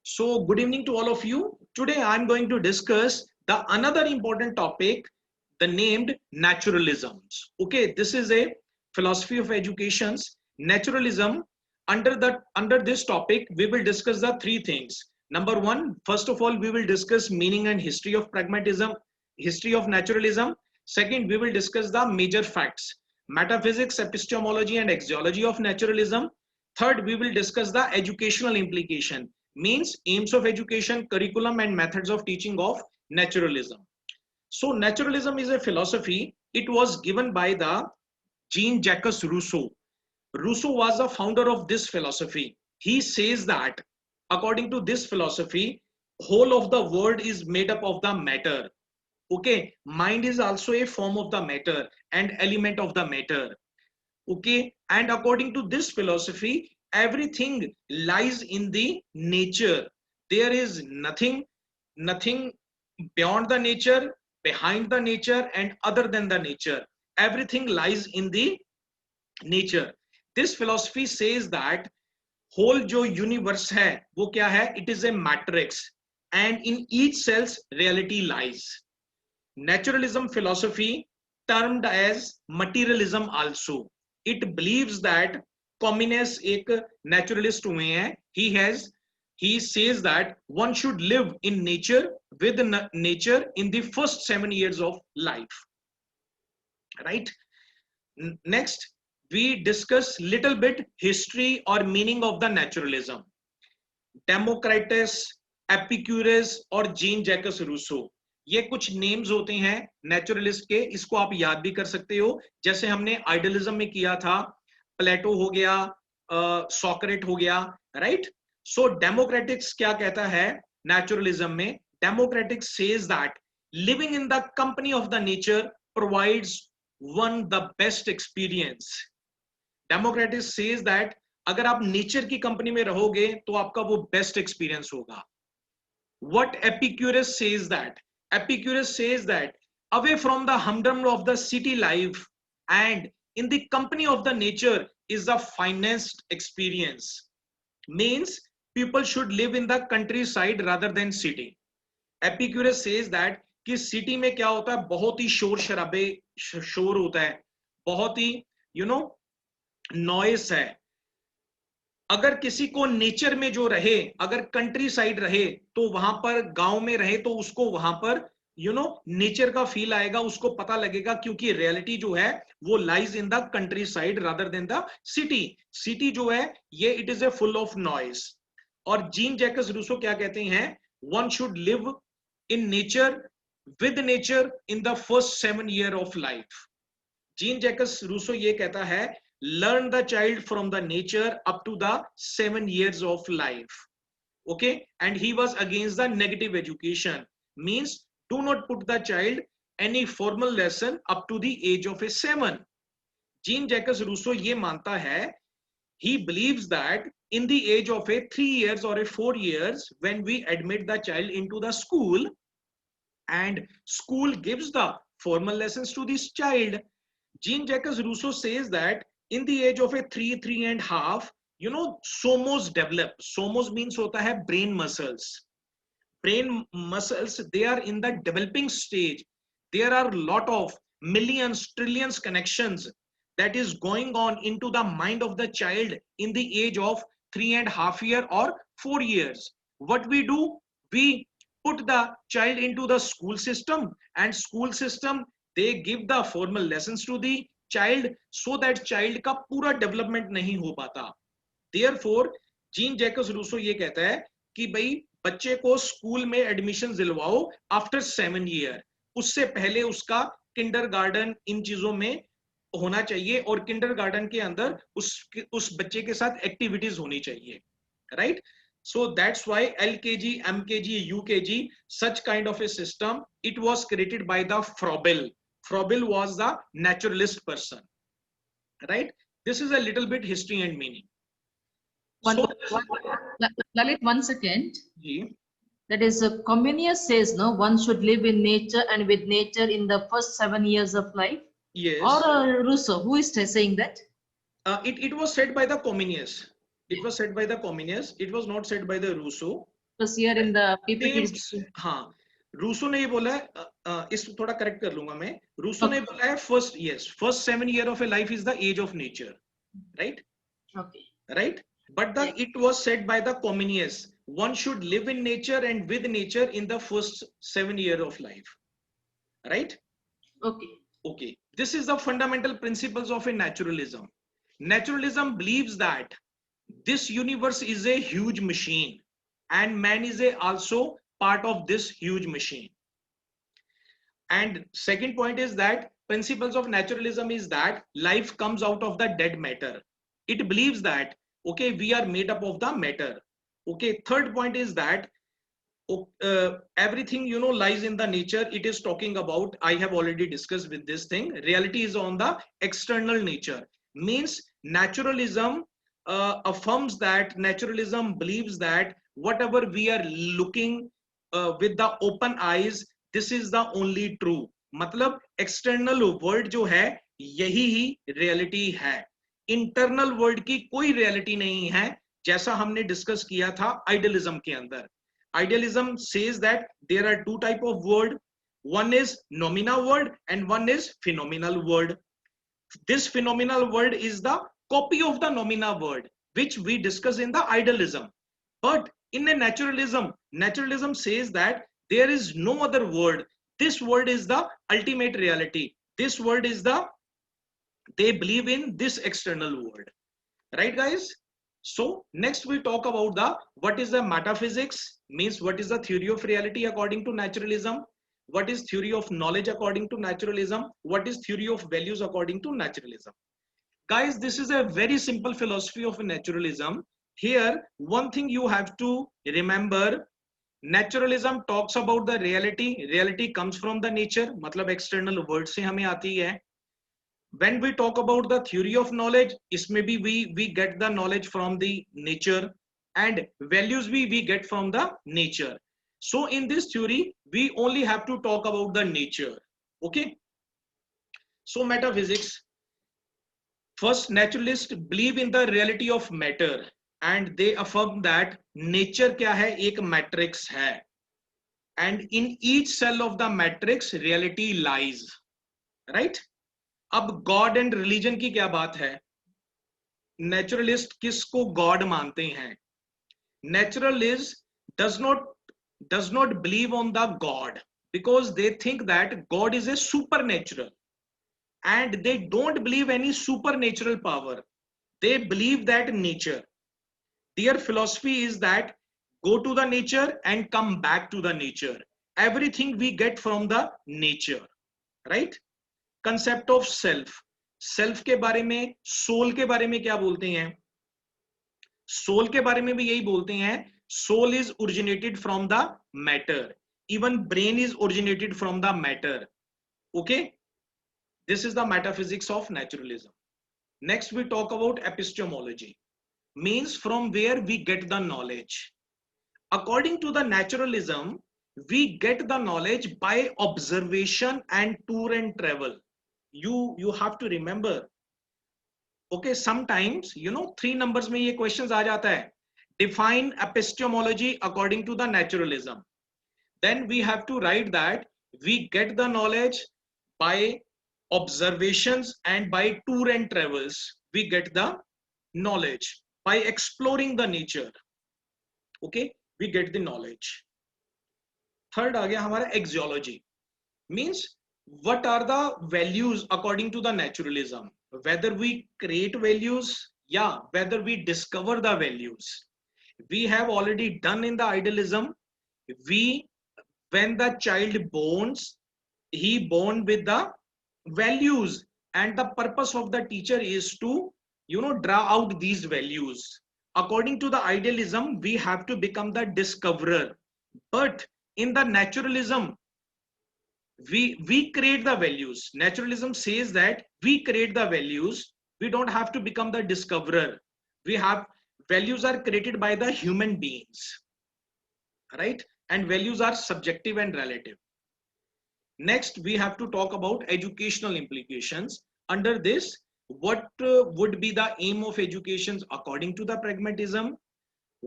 So good evening to all of you. Today I'm going to discuss the another important topic, the named naturalisms. Okay, this is a philosophy of education's naturalism. Under this topic, we will discuss the three things. Number one, first of all, we will discuss meaning and history of pragmatism, history of naturalism. Second, we will discuss the major facts, metaphysics, epistemology, and axiology of naturalism. Third, we will discuss the educational implication, means aims of education, curriculum, and methods of teaching of naturalism. So naturalism is a philosophy. It was given by the Jean-Jacques Rousseau. Rousseau was the founder of this philosophy. He says that according to this philosophy, whole of the world is made up of the matter. Okay, mind is also a form of the matter and element of the matter. Okay, and according to this philosophy, everything lies in the nature. There is nothing beyond the nature, behind the nature, and other than the nature. Everything lies in the nature. This philosophy says that whole जो universe है वो क्या है? It is a matrix and in each cells reality lies. Naturalism philosophy termed as materialism also. It believes that Comines एक naturalist हुए हैं. He says that one should live in nature with nature in the first 7 years of life. Right? Next, we discuss little bit history or meaning of the naturalism. Democritus, Epicurus और Jean-Jacques Rousseau, ये कुछ names होते हैं naturalist के. इसको आप याद भी कर सकते हो, जैसे हमने आइडियलिज्म में किया था. प्लेटो हो गया, सोक्रेट हो गया, राइट. सो डेमोक्रेटिक्स क्या कहता है नेचुरलिज्म में? Democratics says that living in the company of the nature provides one the best experience. Democratics says that अगर आप नेचर की कंपनी में रहोगे तो आपका वो बेस्ट एक्सपीरियंस होगा. What Epicurus says that? Epicurus says that away from the humdrum of the city life and in the company of the nature is the finest experience. Means people should live in the countryside rather than city. Epicurus says that कि city में क्या होता है, बहुत ही शोर शराबे शोर होता है, बहुत ही नॉइस है. अगर किसी को नेचर में जो रहे, अगर कंट्री साइड रहे तो वहां पर, गांव में रहे तो उसको वहां पर नेचर का फील आएगा, उसको पता लगेगा, क्योंकि रियलिटी जो है वो lies in the countryside rather than the city. City जो है ये it is a full of noise. और जीन जैकस रूसो क्या कहते हैं? One should live in nature with nature in the first 7 year of life. Jean Jacques Rousseau ये कहता है learn the child from the nature up to the 7 years of life. Okay, and he was against the negative education, means do not put the child any formal lesson up to the age of a 7. Jean Jacques Rousseau ये मानता है, he believes that in the age of a 3 years or a 4 years, when we admit the child into the school and school gives the formal lessons to this child, Jean Jacques Rousseau says that in the age of a 3.5, somos develop. Somos means hota hai brain muscles. Brain muscles, they are in the developing stage. There are lot of millions, trillions connections that is going on into the mind of the child in the age of 3.5 year or 4 years. What we do, we put the child into the school system, and school system, they give the formal lessons to the child so that child का पूरा development नहीं हो पाता. Therefore, gene Jacques Rousseau ये कहता है कि भाई बच्चे को स्कूल में एडमिशन दिलवाओ आफ्टर 7 year. उससे पहले उसका किंडरगार्टन इन चीजों में होना चाहिए और किंडरगार्टन के अंदर उस बच्चे के साथ एक्टिविटीज होनी चाहिए, right. So that's why LKG, MKG, UKG, such kind of a system, it was created by the Froebel. Froebel was the naturalist person, right? This is a little bit history and meaning. Lalit, 1 second. Ji. That is, Comenius says, no, one should live in nature and with nature in the first 7 years of life. Yes. Or Rousseau, who is saying that? It was said by the Comenius. It was said by the Comenius. It was not said by the Rousseau. Because here in the PPT same, is हाँ, Rousseau ने ये बोला है, इसको थोड़ा correct कर लूंगा मैं, रूसो ने okay. बोला है first 7 year of a life is the age of nature, right? Okay. Right, but Yeah. it was said by the Comenius, one should live in nature and with nature in the first 7 year of life, right? Okay. Okay, this is the fundamental principles of a naturalism. Naturalism believes that this universe is a huge machine and man is also part of this huge machine. And second point is that principles of naturalism is that life comes out of the dead matter. It believes that, okay, we are made up of the matter. Okay, third point is that everything, you know, lies in the nature. It is talking about, I have already discussed with this thing, reality is on the external nature. Means naturalism affirms that, naturalism believes that whatever we are looking with the open eyes, this is the only true. मतलब external world जो है यही ही reality है, internal world की कोई reality नहीं है, जैसा हमने डिस्कस किया था आइडियलिज्म के अंदर. Idealism says that there are two type of word, one is nominal word and one is phenomenal word. This phenomenal word is the copy of the nominal word which we discuss in the idealism. But in a naturalism, naturalism says that there is no other word. This word is the ultimate reality. This word is the, they believe in this external world, right guys? So next we talk about the what is the metaphysics, means what is the theory of reality according to naturalism, what is theory of knowledge according to naturalism, what is theory of values according to naturalism. Guys, this is a very simple philosophy of naturalism. Here one thing you have to remember, naturalism talks about the reality. Reality comes from the nature, मतलब external word से हमें आती है. When we talk about the theory of knowledge, इसमें भी we get the knowledge from the nature, and values we get from the nature. So in this theory we only have to talk about the nature. Okay, so metaphysics, first naturalists believe in the reality of matter and they affirm that nature क्या है, एक matrix है, and in each cell of the matrix reality lies, right? अब God and religion की क्या बात है, naturalist किसको गॉड मानते हैं? Naturalist does not believe on the god because they think that god is a supernatural and they don't believe any supernatural power. They believe that nature, their philosophy is that go to the nature and come back to the nature. Everything we get from the nature, right? Concept of self, self के बारे में, soul के बारे में क्या बोलते हैं? Soul के बारे में भी यही बोलते हैं, soul is originated from the matter, even brain is originated from the matter. Okay, this is the metaphysics of naturalism. Next we talk about epistemology, means from where we get the knowledge. According to the naturalism we get the knowledge by observation and tour and travel. You have to remember, okay, sometimes you know 3 numbers में ये questions आ जाता है, define epistemology according to the naturalism. Then we have to write that we get the knowledge by observations and by tour and travels. We get the knowledge by exploring the nature. Okay, we get the knowledge. Third आ गया हमारा axiology, means what are the values according to the naturalism, whether we create values या whether we discover the values. We have already done in the idealism, we when the child borns he born with the values and the purpose of the teacher is to, you know, draw out these values. According to the idealism we have to become the discoverer, but in the naturalism we create the values. Naturalism says that we create the values, we don't have to become the discoverer. We have values are created by the human beings, right? And values are subjective and relative. Next we have to talk about educational implications. Under this, what would be the aim of education according to the pragmatism?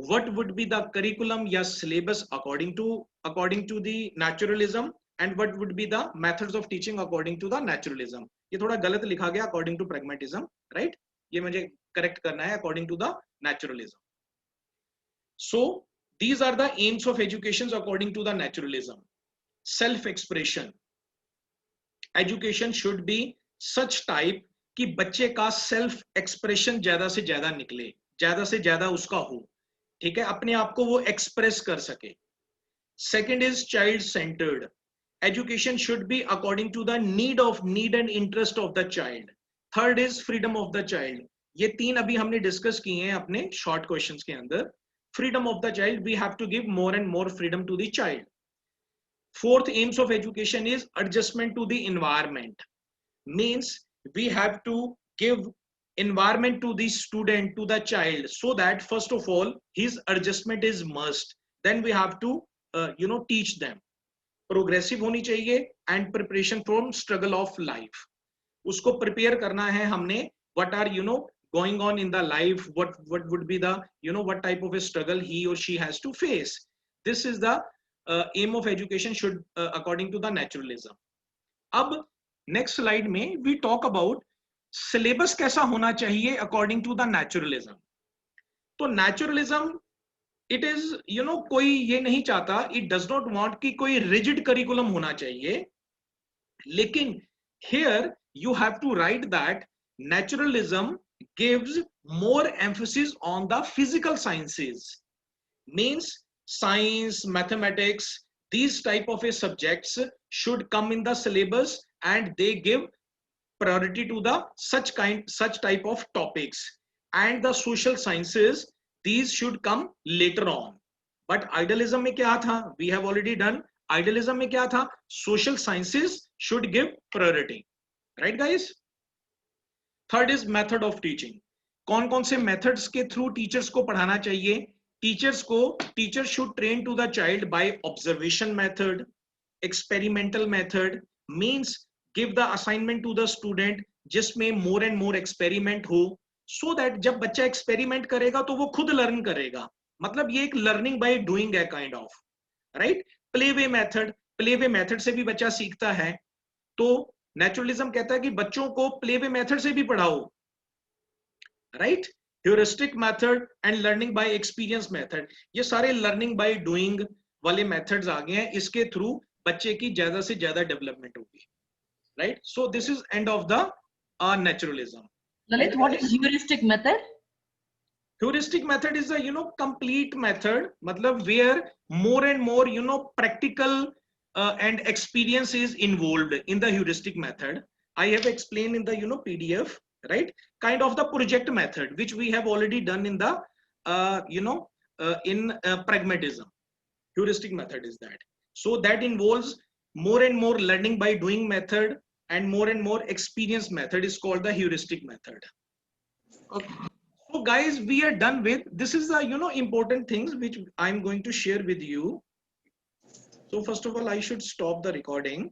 what would be the curriculum या syllabus according to the naturalism, and what would be the methods of teaching according to the naturalism. ये थोड़ा गलत लिखा गया according to pragmatism, right? ये मुझे correct करना है according to the naturalism. So these are the aims of education according to the naturalism. Self-expression. Education should be such type कि बच्चे का self expression ज्यादा से ज्यादा निकले, ज्यादा से ज्यादा उसका हो, ठीक है, अपने आप को वो एक्सप्रेस कर सके. Second is child centered. Education should be according to the need and interest of the child. Third is freedom of the child. ये तीन अभी हमने डिस्कस किए हैं अपने शॉर्ट क्वेश्चंस के अंदर. Freedom of the child, we have to give more and more freedom to the child. Fourth aims of education is adjustment to the environment. Means we have to give environment to the student, to the child, so that first of all his adjustment is must. Then we have to teach them. Progressive होनी चाहिए and preparation from struggle of life. उसको prepare करना है हमने. What are going on in the life? What would be the what type of a struggle he or she has to face? This is the aim of education should according to the naturalism. अब next slide में we talk about syllabus कैसा होना चाहिए according to the naturalism. तो naturalism it is कोई ये नहीं चाहता, it does not want कि कोई rigid curriculum होना चाहिए, लेकिन here you have to write that naturalism gives more emphasis on the physical sciences. Means science, mathematics, these type of a subjects should come in the syllabus, and they give priority to the such type of topics. And the social sciences, these should come later on. But idealism में क्या था? We have already done. Idealism में क्या था? Social sciences should give priority. Right guys? Third is method of teaching. कौन कौन से methods के through teachers को पढ़ाना चाहिए? Teachers should train to the child by observation method, experimental method. Means give the assignment to the student जिसमें more and more experiment हो, so that जब बच्चा experiment करेगा तो वो खुद learn करेगा. मतलब ये एक learning by doing है kind of, right? Playway method से भी बच्चा सीखता है. तो naturalism कहता है कि बच्चों को playway method से भी पढ़ाओ, right? Heuristic method and learning by experience method, ये सारे learning by doing वाले methods आ गए हैं. इसके through बच्चे की ज्यादा से ज्यादा development होगी, right? So this is end of the naturalism. Lalit, what is heuristic method? Heuristic method is a complete method, मतलब where more and more practical and experience is involved in the heuristic method. I have explained in the PDF, right? Kind of the project method which we have already done in the pragmatism. Heuristic method is that. So that involves more and more learning by doing method, and more experience method is called the heuristic method. Okay. So guys, we are done with this. Is the important things which I'm going to share with you. So first of all, I should stop the recording.